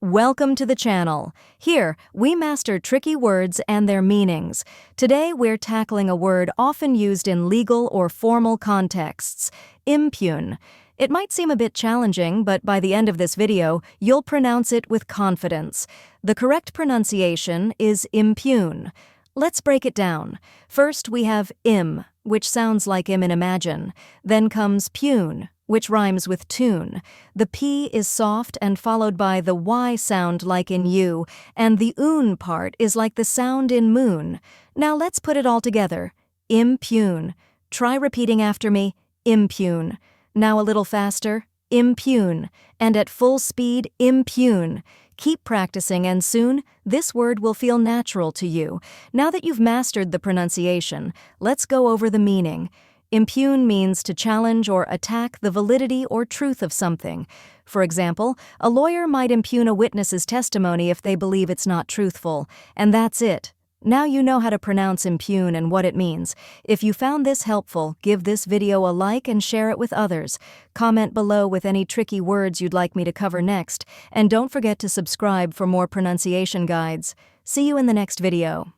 Welcome to the channel. Here, we master tricky words and their meanings. Today, we're tackling a word often used in legal or formal contexts, impugn. It might seem a bit challenging, but by the end of this video, you'll pronounce it with confidence. The correct pronunciation is impugn. Let's break it down. First, we have im, which sounds like im in Imagine. Then comes pune, which rhymes with tune. The P is soft and followed by the Y sound like in you, and the oon part is like the sound in moon. Now let's put it all together. Impugn. Try repeating after me. Impugn. Now a little faster. Impugn. And at full speed, impugn. Keep practicing and soon, this word will feel natural to you. Now that you've mastered the pronunciation, let's go over the meaning. Impugn means to challenge or attack the validity or truth of something. For example, a lawyer might impugn a witness's testimony if they believe it's not truthful. And that's it. Now you know how to pronounce impugn and what it means. If you found this helpful, give this video a like and share it with others. Comment below with any tricky words you'd like me to cover next. And don't forget to subscribe for more pronunciation guides. See you in the next video.